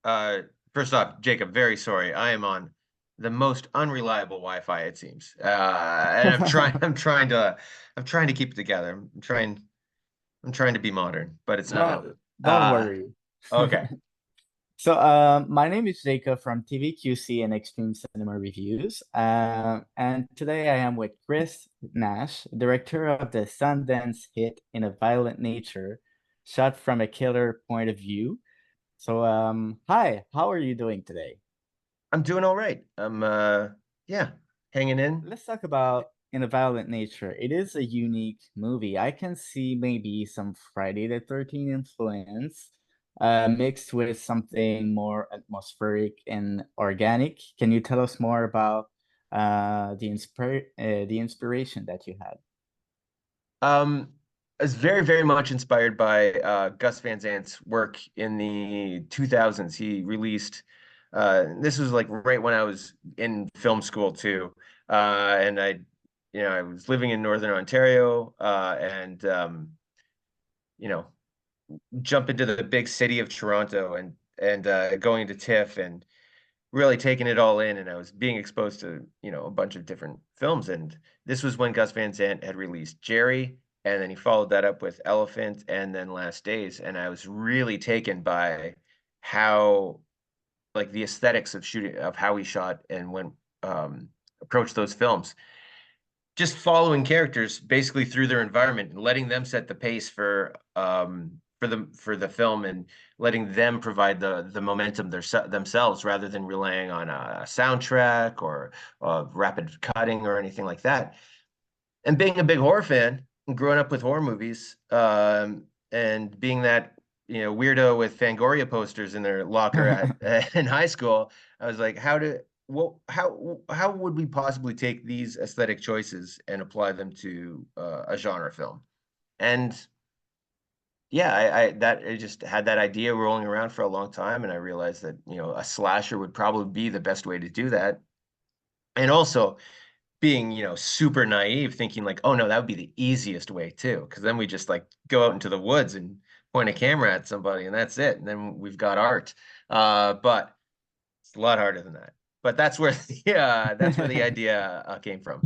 Uh, First off, Jacob, very sorry. I am on the most unreliable Wi-Fi, it seems. And I'm trying to keep it together. I'm trying to be modern, but it's not. Don't Uh, worry. okay. So, my name is Jacob from TVQC and Extreme Cinema Reviews. And today I am with Chris Nash, director of the Sundance hit In a Violent Nature, shot from a killer point of view. So, hi, how are you doing today? I'm doing all right. Yeah, hanging in. Let's talk about In a Violent Nature. It is a unique movie. I can see maybe some Friday the 13th influence mixed with something more atmospheric and organic. Can you tell us more about the inspiration that you had? Um, I was very, very much inspired by Gus Van Sant's work in the 2000s. He released, this was like right when I was in film school too. And I was living in Northern Ontario, and you know, jump into the big city of Toronto and going to TIFF and really taking it all in. And I was being exposed to, a bunch of different films. And this was when Gus Van Sant had released Jerry, and then he followed that up with Elephant and then Last Days. And I was really taken by how, like, the aesthetics of shooting, of how he shot and when approached those films, just following characters basically through their environment and letting them set the pace for the film, and letting them provide the momentum themselves, rather than relying on a soundtrack or rapid cutting or anything like that. And being a big horror fan and growing up with horror movies, and being that weirdo with Fangoria posters in their locker at in high school, I was like, how would we possibly take these aesthetic choices and apply them to a genre film? And yeah, I just had that idea rolling around for a long time, and I realized that a slasher would probably be the best way to do that. And also being, super naive, thinking like, oh no, that would be the easiest way too, because then we just like go out into the woods and point a camera at somebody and that's it, and then we've got art. But it's a lot harder than that. But that's where the idea came from.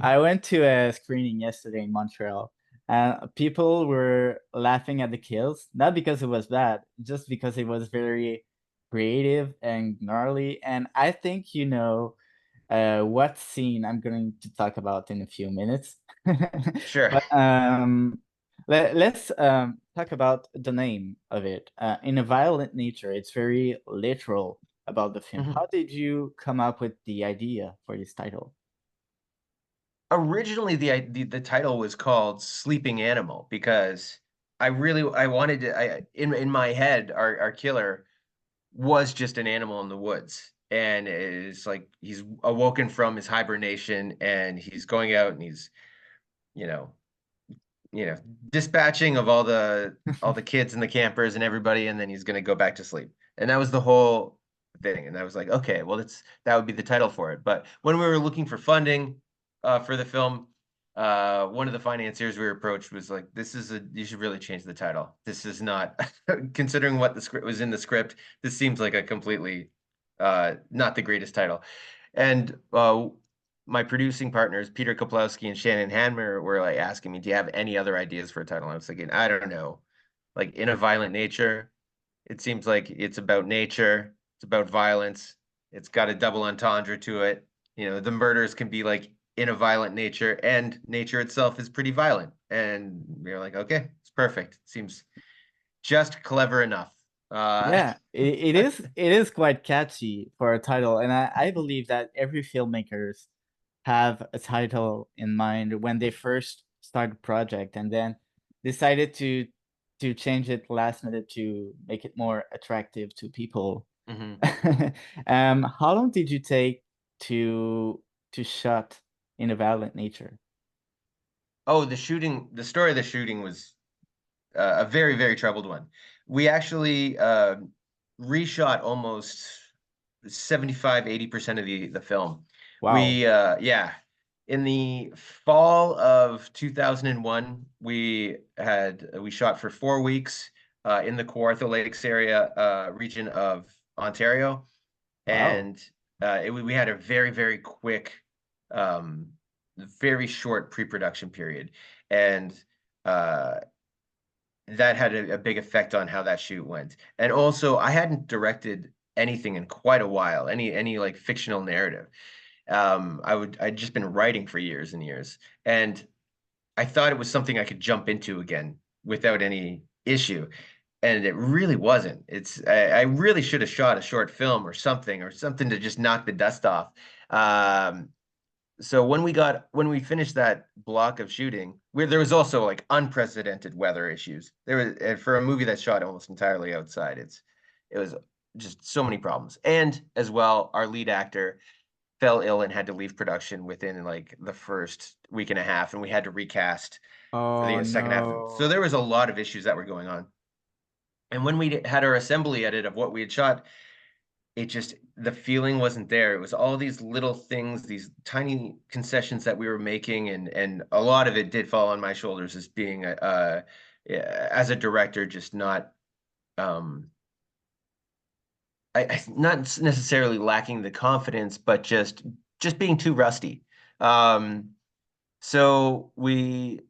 I went to a screening yesterday in Montreal, and people were laughing at the kills, not because it was bad, just because it was very creative and gnarly. And I think you know what scene I'm going to talk about in a few minutes. Sure. But let's talk about the name of it. In a Violent Nature, it's very literal about the film. Mhm. How did you come up with the idea for this title? Originally, the title was called Sleeping Animal because I wanted to, in my head, our killer was just an animal in the woods. And it's like he's awoken from his hibernation and he's going out and he's, you know, you know, dispatching of all the kids and the campers and everybody, and then he's gonna go back to sleep. And that was the whole thing. And I was like, okay, well, that would be the title for it. But when we were looking for funding for the film, one of the financiers we were approached was like, you should really change the title. This is not considering what the script was in the script, this seems like a completely not the greatest title. And my producing partners, Peter Koplowski and Shannon Hanmer, were like asking me, "Do you have any other ideas for a title?" And I was thinking, I don't know, like In a Violent Nature. It seems like it's about nature, it's about violence, it's got a double entendre to it. The murders can be like in a violent nature, and nature itself is pretty violent. And we are like, okay, it's perfect. Seems just clever enough. Uh, Yeah, it is quite catchy for a title, and I believe that every filmmakers have a title in mind when they first start a project and then decided to change it last minute to make it more attractive to people. mhm. How long did you take to shot In a Violent Nature? Oh, the story of the shooting was a very, very troubled one. We actually reshot almost 75-80% of the film. Wow. Yeah, in the fall of 2001, we shot for 4 weeks in the Kawartha Lakes area region of Ontario, Wow. and we had a very, very quick, um, very short pre-production period, and uh, that had a big effect on how that shoot went. And also, I hadn't directed anything in quite a while, any like fictional narrative. I'd just been writing for years and years, and I thought it was something I could jump into again without any issue. And it really wasn't. I really should have shot a short film or something to just knock the dust off. Um, so when we finished that block of shooting, where there was also like unprecedented weather issues. There was for a movie that's shot almost entirely outside, it was just so many problems. And as well, our lead actor fell ill and had to leave production within like the first week and a half, and we had to recast for Oh the second half. So no. there was a lot of issues that were going on. And when we had our assembly edit of what we had shot, it just the feeling wasn't there. It was all these little things, these tiny concessions that we were making, and a lot of it did fall on my shoulders as being as a director, just not not necessarily lacking the confidence, but just being too rusty. Um, so we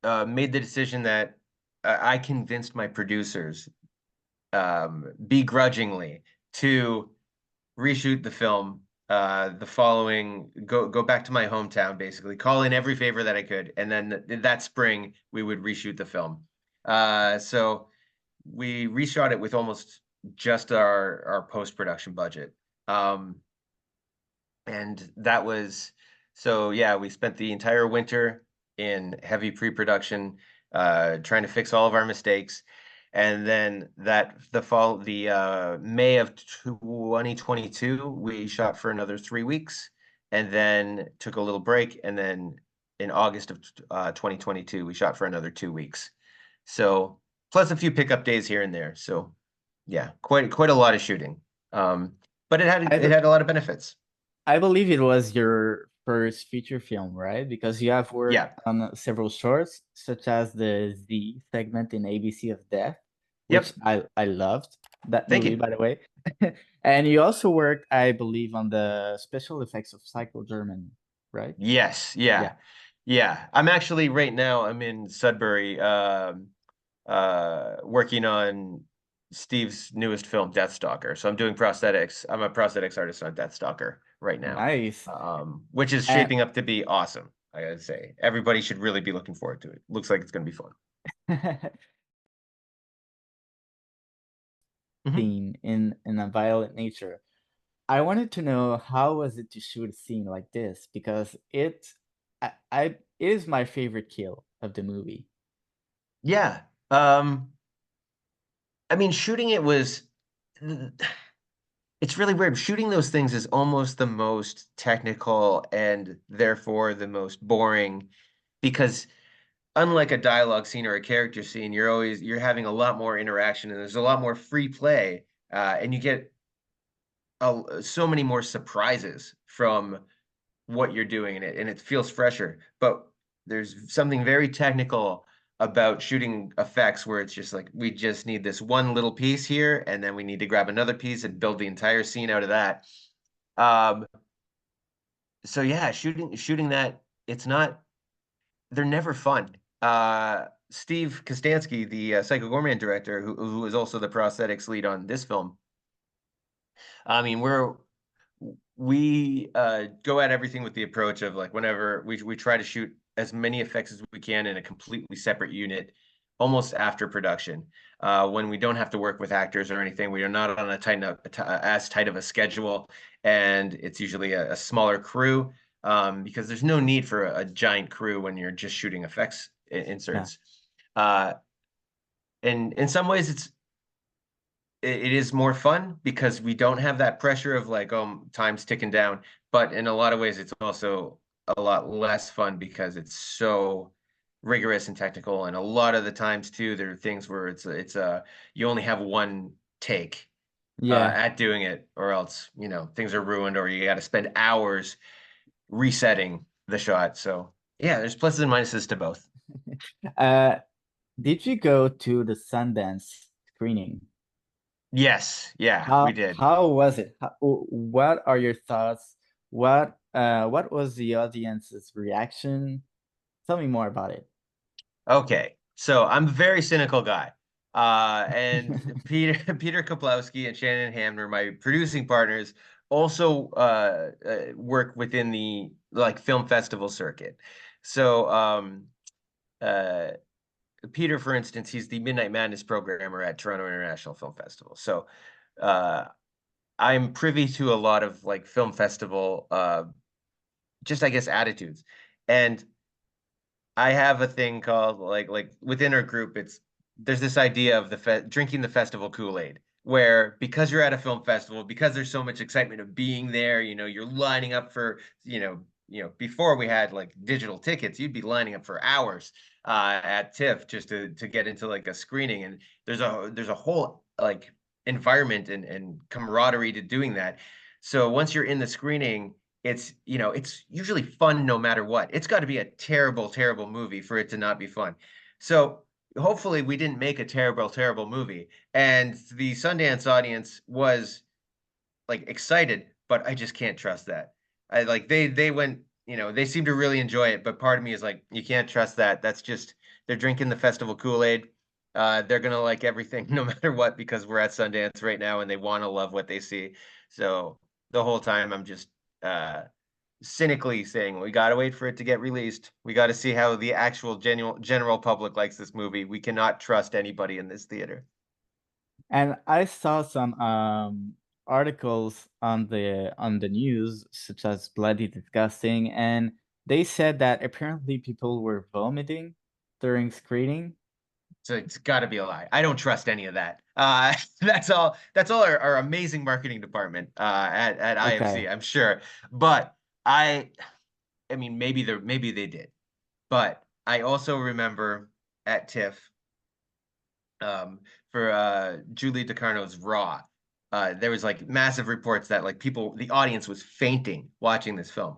made the decision that I convinced my producers begrudgingly to reshoot the film the following go back to my hometown, basically call in every favor that I could, and then that spring we would reshoot the film. So we reshot it with almost just our post-production budget. um and that was so yeah, we spent the entire winter in heavy pre-production, trying to fix all of our mistakes. And then the May of 2022, we shot for another 3 weeks, and then took a little break. And then in August of 2022, we shot for another 2 weeks. So plus a few pickup days here and there. So yeah, quite a lot of shooting. Um, but I it be- had a lot of benefits. I believe it was your first feature film, right? Because you have worked Yeah. on several shorts, such as the Z segment in ABC of Death, which Yep. I loved that Thank movie, you. by the way. And you also worked, I believe, on the special effects of Psycho German, right? Yes. Yeah, Yeah. Yeah. I'm actually right now, I'm in Sudbury, working on Steve's newest film, Deathstalker. So I'm doing prosthetics. I'm a prosthetics artist on Deathstalker right now, nice. which is And shaping up to be awesome. I gotta say, everybody should really be looking forward to it. Looks like it's gonna be fun. Hmm. scene in a violent nature. I wanted to know how was it to shoot a scene like this because it is my favorite kill of the movie. Yeah. I mean, shooting it was it's really weird. Shooting those things is almost the most technical and therefore the most boring, because unlike a dialogue scene or a character scene, you're having a lot more interaction and there's a lot more free play, and you get so many more surprises from what you're doing in it, and it feels fresher. But there's something very technical about shooting effects where it's just like we just need this one little piece here, and then we need to grab another piece and build the entire scene out of that. Um, so yeah, shooting that, it's not they're never fun. Steve Kostansky, the Psycho Gorman director, who is also the prosthetics lead on this film, I mean, we go at everything with the approach of like whenever we try to shoot as many effects as we can in a completely separate unit, almost after production. When we don't have to work with actors or anything, we are not on as tight of a schedule, and it's usually a smaller crew, because there's no need for a giant crew when you're just shooting effects Yeah. inserts. Uh, and in some ways, it is more fun because we don't have that pressure of like, oh, time's ticking down. But in a lot of ways, it's also a lot less fun because it's so rigorous and technical. And a lot of the times too, there are things where you only have one take Yeah. at doing it, or else things are ruined, or you got to spend hours resetting the shot. So yeah, there's pluses and minuses to both. Uh, did you go to the Sundance screening? Yes, yeah, we did. How was it? What are your thoughts? What was the audience's reaction? Tell me more about it. Okay, so I'm a very cynical guy. And Peter Peter Kaplowski and Shannon Hamner, my producing partners, also work within the like film festival circuit. So uh, Peter, for instance, he's the Midnight Madness programmer at Toronto International Film Festival. So uh, I'm privy to a lot of like film festival, just I guess attitudes, and I have a thing called like within our group, it's there's this idea of drinking the festival Kool-Aid, where because you're at a film festival, because there's so much excitement of being there, you're lining up for, before we had like digital tickets, you'd be lining up for hours at TIFF just to get into like a screening, and there's a whole like environment and camaraderie to doing that. So once you're in the screening, it's usually fun no matter what. It's got to be a terrible, terrible movie for it to not be fun. So hopefully we didn't make a terrible, terrible movie. And the Sundance audience was like excited, but I just can't trust that. I like they went, they seem to really enjoy it, but part of me is like, you can't trust that. That's just they're drinking the festival Kool-Aid. They're gonna like everything no matter what because we're at Sundance right now and they want to love what they see. So the whole time I'm just uh cynically saying we got to wait for it to get released. We got to see how the actual general public likes this movie. We cannot trust anybody in this theater. And I saw some articles on the news, such as Bloody Disgusting, and they said that apparently people were vomiting during screening. So it's got to be a lie. I don't trust any of that. That's all. That's all our amazing marketing department at IFC, Okay. I'm sure. But I mean, maybe they did. But I also remember at TIFF, um, for Julie DeCarno's Raw. There was like massive reports that like the audience was fainting watching this film.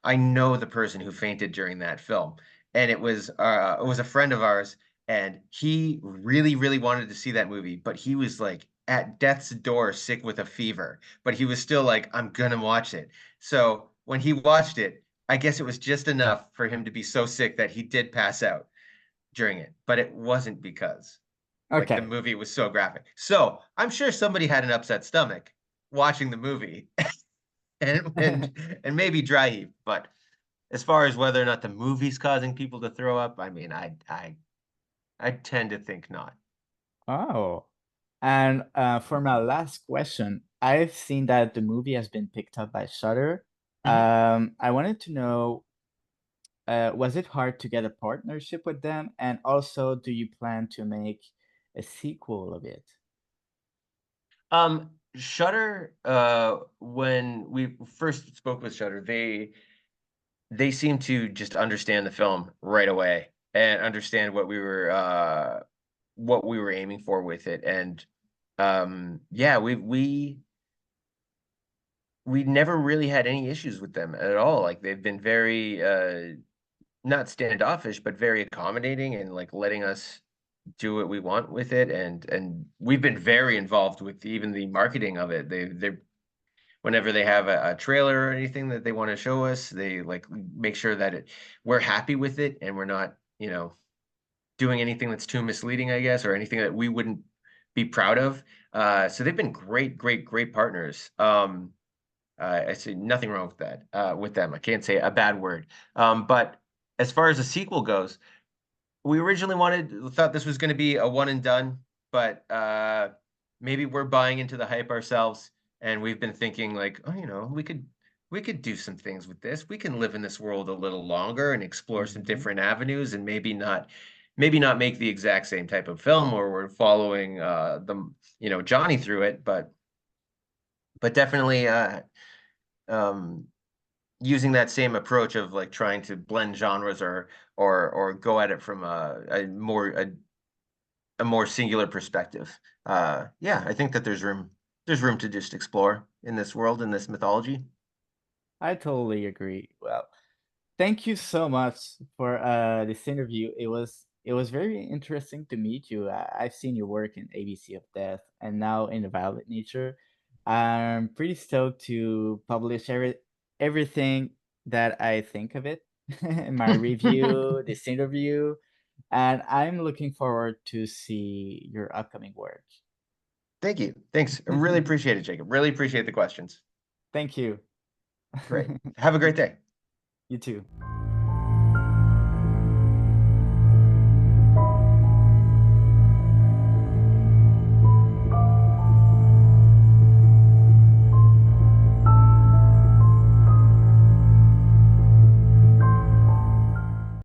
I know the person who fainted during that film, and it was a friend of ours, and he really, really wanted to see that movie, but he was like at death's door, sick with a fever, but he was still like, I'm gonna watch it. So when he watched it, I guess it was just enough for him to be so sick that he did pass out during it, but it wasn't because like the Okay. movie was so graphic. So I'm sure somebody had an upset stomach watching the movie and maybe dry heave. But as far as whether or not the movie's causing people to throw up, I mean, I tend to think not. Oh. And for my last question, I've seen that the movie has been picked up by Shudder. Mhm. I wanted to know, was it hard to get a partnership with them? And also, do you plan to make a sequel of it? Shutter, when we first spoke with Shutter, they seemed to just understand the film right away and understand what we were aiming for with it. And yeah, we never really had any issues with them at all. Like they've been very not standoffish, but very accommodating and like letting us do what we want with it. And we've been very involved with even the marketing of it. They whenever they have a trailer or anything that they want to show us, they like make sure that we're happy with it and we're not, doing anything that's too misleading, I guess, or anything that we wouldn't be proud of. So they've been great, great, great partners. I see nothing wrong with that, with them. I can't say a bad word. But as far as the sequel goes, we originally thought this was going to be a one and done, but maybe we're buying into the hype ourselves, and we've been thinking like, oh, we could do some things with this. We can live in this world a little longer and explore some Mhm. different avenues, and maybe not make the exact same type of film where we're following Johnny through it, but definitely um using that same approach of like trying to blend genres or go at it from a more singular perspective. Yeah, I think that there's room to just explore in this world, in this mythology. I totally agree. Well, thank you so much for this interview. It was It was very interesting to meet you. I've seen your work in ABC of Death and now in The Violet Nature. I'm pretty stoked to publish everything that I think of it, my review, this interview, and I'm looking forward to see your upcoming work. Thank you. Thanks. I really appreciate it, Jacob. Really appreciate the questions. Thank you. Great. Have a great day. You too.